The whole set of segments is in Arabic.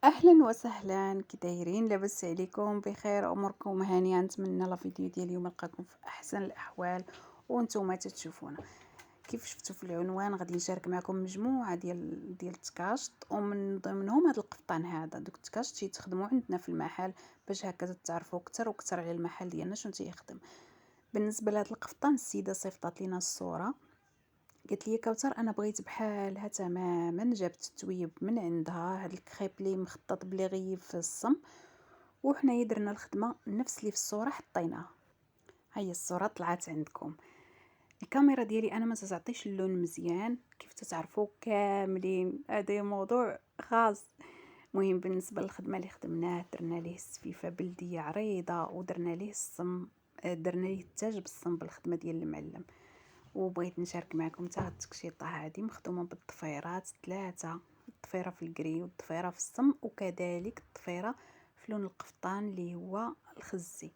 اهلا وسهلا، كي دايرين؟ لاباس عليكم؟ بخير؟ اموركم هانيه؟ نتمنى لا فيديو ديال اليوم لقاكم في احسن الاحوال وانتم تتشوفونا. كيف شفتوا في العنوان غادي نشارك معكم مجموعه ديال التكاشط، ومن ضمنهم هذا القفطان. هذا دوك التكاشط تيتخدموا عندنا في المحل باش هكا تعرفوا اكثر واكثر على المحل ديالنا شنو تيخدم. بالنسبه لهذا القفطان، السيده صيفطات لينا الصوره، قالت لي كوثر انا بغيت بحالها تماما. جابت التويب من عندها، هاد الكريب لي مخطط بلي غيب في الصم، وحنايا درنا الخدمه نفس اللي في الصوره حطيناها. هيا الصوره طلعت عندكم. الكاميرا ديالي انا ما تعطيش اللون مزيان كيف تتعرفوا كاملين، هذا موضوع خاص. مهم بالنسبه للخدمه اللي خدمناه، درنا ليه السفيفه بلديه عريضه، ودرنا ليه الصم، درنا ليه التاج بالصم بالخدمه ديال المعلم. وبغيت نشارك معكم حتى هاد التكشيطه هذه مخدومه بالضفيرات ثلاثه، الضفيره في الكري والضفيره في الصم، وكذلك الضفيره في لون القفطان اللي هو الخزي.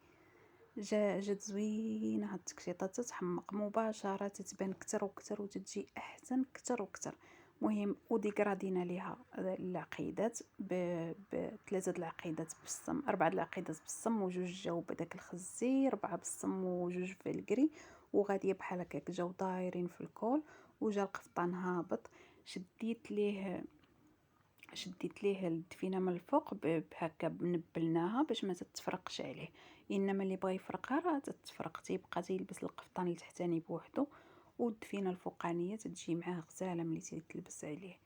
جات زوينه هاد التكشيطه، تتحمق مباشره، تتبان كتر وكتر وتتجي احسن كتر وكتر. مهم وديكرادينا ليها العقيدات بثلاثه العقيدات بالصم، اربعه العقيدات بالصم وجوج جاو بداك الخزي، ربعه بالصم وجوج في الكري، وغاديه بحال هكاك جاو دايرين في الكول. وجا القفطان هابط، شديت ليه الدفينه من الفوق بهكا نبلناها باش ما تتفرقش عليه. انما اللي بغى يفرقها راه تتفرق، تيبقى تيلبس القفطان التحتاني بوحدو، والدفينه الفوقانيه تتجي معاه غزاله ملي تيتلبس عليه.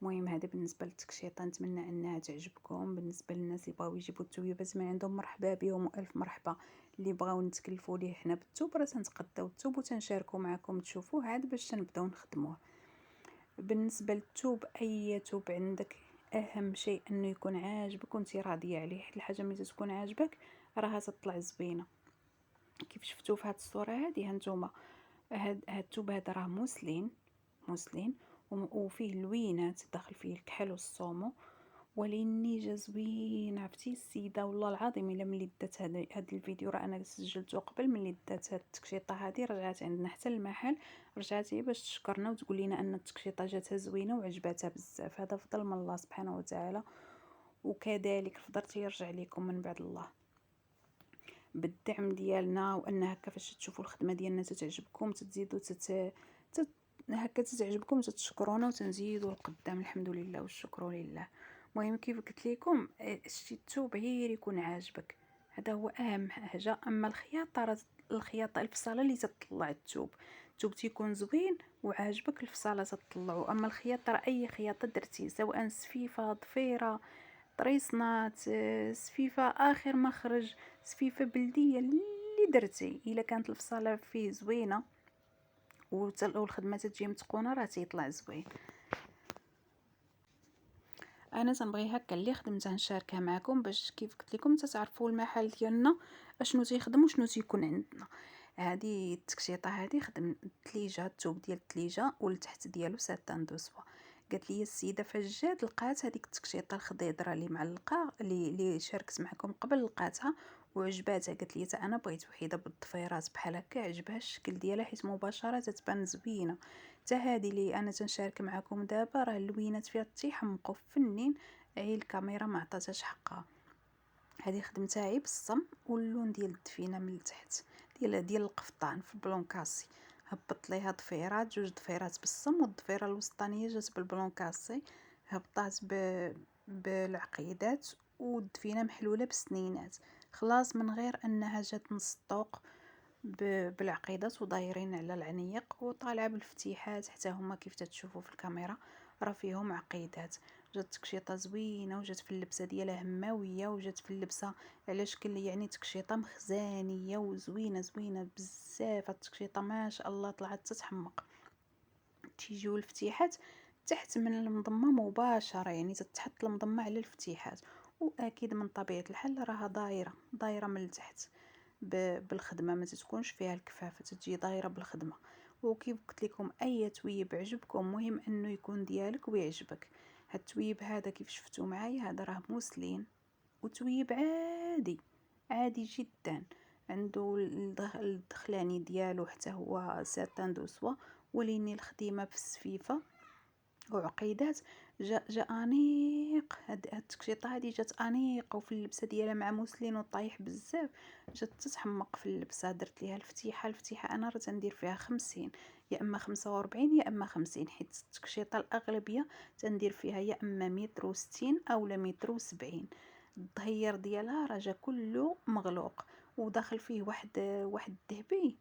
المهم هذا بالنسبه للتكشيطه، نتمنى انها تعجبكم. بالنسبه للناس اللي بغاو يجيبوا التويبات من عندهم، مرحبا بهم والف مرحبا. اللي بغاو نتكلفوا ليه حنا بالثوب راه تنتقداو الثوب وتنشاركوا معكم تشوفوا عاد باش تنبداو نخدموه. بالنسبه للثوب، اي ثوب عندك اهم شيء انه يكون عاجبك وانت راضيه عليه، حيت الحاجه ملي تكون عاجبك راها تطلع زوينه. كيف شفتوا في هذه الصوره هذه هانتوما، هاد الثوب هذا راه موسلين وفيه لوينات داخل فيه الكحل والصومو، وليني جا زوين. عرفتي السيده والله العظيم الا ملي دات هذا الفيديو، راه انا سجلته قبل ملي دات هاد التكشيطه هذه، رجعت عندنا حتى المحل، رجعت هي باش تشكرنا وتقول لنا ان التكشيطه جاتها زوينه وعجباتها بزاف. هذا فضل من الله سبحانه وتعالى، وكذلك الفضل يرجع لكم من بعد الله بالدعم ديالنا، وان هكا فاش تشوفوا الخدمه ديالنا تتعجبكم تزيدوا تت... هكا تتعجبكم تتشكرونا وتنزيدوا لقدام. الحمد لله والشكر لله. المهم كيف قلت لكم، شتي الثوب غير يكون عاجبك، هذا هو اهم حاجه. اما الخياطه راه الخياطه الفصاله اللي تطلع الثوب تيكون زوين وعاجبك، الفصاله تطلعوا. اما الخياطه راه اي خياطه درتي، سواء سفيفه، ضفيره، طريسنات، سفيفه اخر مخرج، سفيفه بلديه، اللي درتي الا كانت الفصاله فيه زوينه والخدمه تجي متقونه راه تيطلع زوين. انا تنبغي هكا اللي خدمتها نشاركها معكم، باش كيف قلت لكم تعرفوا المحل ديالنا اشنو تيخدم وشنو تيكون عندنا. هذه التكشيطه هذه خدم الثليجه، الثوب ديال الثليجه والتحت ديالو ساتان دو سوا. قالت لي السيده فاش جات لقات هذيك التكشيطه الخضيضره اللي معلقه، اللي شاركت معكم قبل، لقاتها وعجباتها. قالت لي انا بغيت وحيده بالضفيرات بحال هكا، عجبها الشكل ديالها حيت مباشره تتبان زوينه. حتى هذه اللي انا تنشارك معكم دابا راه اللوينات فيها تيحمقوا فنين، عي الكاميرا ما عطاتهاش حقها. هذه خدمتها عي بالصم، واللون ديال الدفينه من التحت ديال القفطان في البلون كاسي. هبطت ليها ضفيرات، جوج ضفيرات بالصم، والضفيره الوسطانيه جات بالبلون كاسي. هبطات بالعقيدات، والدفينه محلوله بسنينات. خلاص من غير انها جات نص الطوق بالعقيدات ودايرين على العنيق، وطالعه بالفتيحات حتى هما كيف تتشوفوا في الكاميرا راه فيهم عقيدات. جات تكشيطه زوينه، وجات في اللبسه ديالها هماويه، وجات في اللبسه على شكل يعني تكشيطه مخزانيه وزوينه زوينه بزاف. التكشيطه ما شاء الله طلعت تتحمق. تيجيو الفتيحات تحت من المضمه مباشره، يعني تتحط المضمه على الفتيحات، واكيد من طبيعه الحال راها دايره من التحت بالخدمه، ما تكونش فيها الكفافه، تجي دايره بالخدمه. وكيف قلت لكم اي تويب عجبكم مهم انه يكون ديالك ويعجبك. هاد التويب هذا كيف شفتوا معايا هذا راه موسلين، وتويب عادي جدا، عنده الدخلاني ديالو حتى هو ساتان دو سوا، وليني الخديمه في السفيفه وعقيدات. جاء انيق. هاد هاد التكشيطه هادي جات انيقه وفي اللبسه ديالها مع موسلين وطايح بزاف، جات تتحمق في اللبسه. درت ليها الفتيحه انا راه تندير فيها 50، يا اما 45 يا اما 50، حيت التكشيطه الاغلبيه تندير فيها يا اما متر وستين او متر وسبعين. الظهير ديالها راه جا كله مغلوق وداخل فيه واحد الذهبي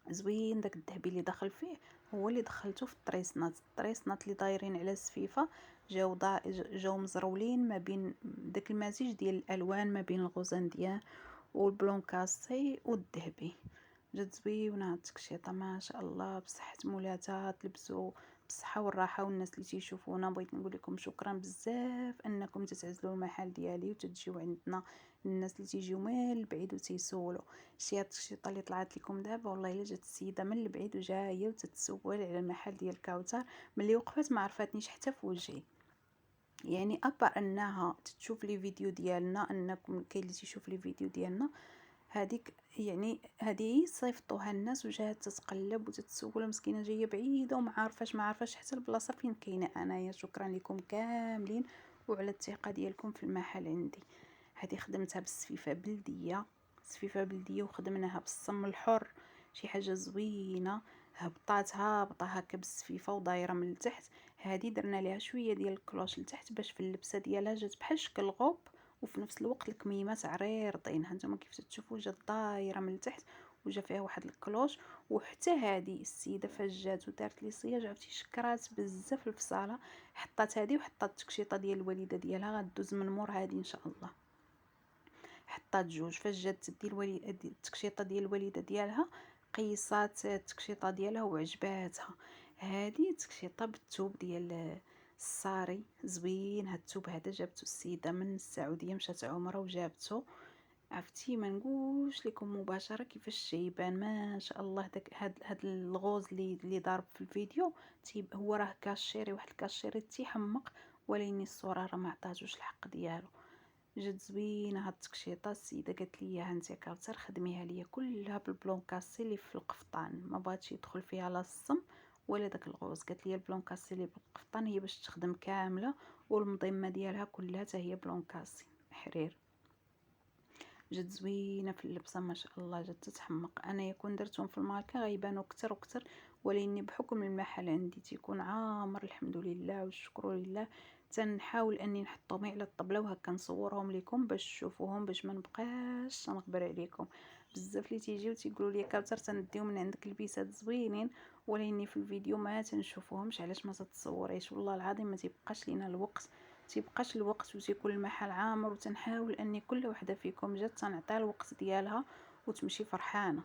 زوين. داك الذهبي اللي دخل فيه هو اللي دخلته في الطريسنات اللي دايرين على السفيفه، جاو مزرولين ما بين داك المزيج ديال الالوان ما بين الغوزانديان والبلونكاسي والذهبي. جات زوينه هاد التكشيطه ما شاء الله، بصحه مولاتها. تلبسوا بالصحه والراحه. والناس اللي تيشوفونا بغيت نقول لكم شكرا بزاف انكم تتعزلوا المحل ديالي وتجيو عندنا. الناس اللي تيجيو من البعيد وتيسولوا شي هاد الشيطه اللي طلعت لكم دابا، والله الا جات السيده من البعيد وجايه وتتسول على المحل ديال كوثر. ملي وقفات ما عرفاتنيش حتى في وجهي، يعني ابا انها تشوف لي فيديو ديالنا، انكم كاين اللي تيشوف لي فيديو ديالنا، هذيك يعني هذه صيفطوها الناس وجات تتقلب وتتسول. مسكينه جايه بعيده وما عارفاش حتى البلاصه فين كاينه انايا. شكرا لكم كاملين وعلى الثقه ديالكم في المحل عندي. هذه خدمتها سفيفه بلديه وخدمناها بالصم الحر، شي حاجه زوينه. هابطه هكا بالسفيفه ودايره من التحت. هذه درنا ليها شويه ديال الكلوش لتحت باش في اللبسه ديالها جات بحال شكل غوب، وفي نفس الوقت الكميمات عريضين. هانتوما كيف تشوفوا جات دايره من التحت وجا فيها واحد الكلوش. وحتى هذه السيده فاش جات ودارت لي صياج عرفتي شكرات بزاف الفصاله. حطات هذه وحطات التكشيطه ديال الوالده ديالها غدوز من مور هذه ان شاء الله. حطات جوج. فاش جات تدي التكشيطه ديال الوالده ديالها قيسات التكشيطه ديالها وعجباتها. هذه تكشيطه بالثوب ديال الصاري زوين. هاد الثوب هذا جابته السيده من السعوديه، مشات عمره وجابته. عرفتي ما نقولش لكم مباشره كيفاش جايبان ما شاء الله. داك هاد الغوز اللي ضارب في الفيديو هو راه كاشيري، واحد الكاشيري تيحمق، ولكن الصوره راه ما عطاتوش الحق ديالو. جات زوينه هاد التكشيطه. السيده قالت لي انت كاوثر خدميها ليا كلها بالبلونكاسي اللي في القفطان، ما بغاتش يدخل فيها لا الصم ولا داك الغوز. قالت لي البلونكاسي اللي بالقفطان هي باش تخدم كامله، والمضمه ديالها كلها حتى هي بلونكاسي حرير. جات زوينه في اللبسه ما شاء الله، جات تتحمق. انايا كون درتهم في الماركه غيبانوا كتر وكتر، ولكن بحكم المحل عندي تيكون عامر الحمد لله والشكر لله، تنحاول اني نحطهم على الطبله وهكا نصورهم لكم باش تشوفوهم، باش ما نبقاش نخبر عليكم. بزاف اللي تيجيو تيقولوا لي كاوثر تنديو من عندك البيسات زوينين، ولكن في الفيديو ما تنشوفوهمش. علاش ما تتصوريش؟ والله العظيم ما تيبقاش لينا الوقت، وتيكون المحل عامر، وتنحاول اني كل وحده فيكم جات تنعطيها الوقت ديالها وتمشي فرحانه.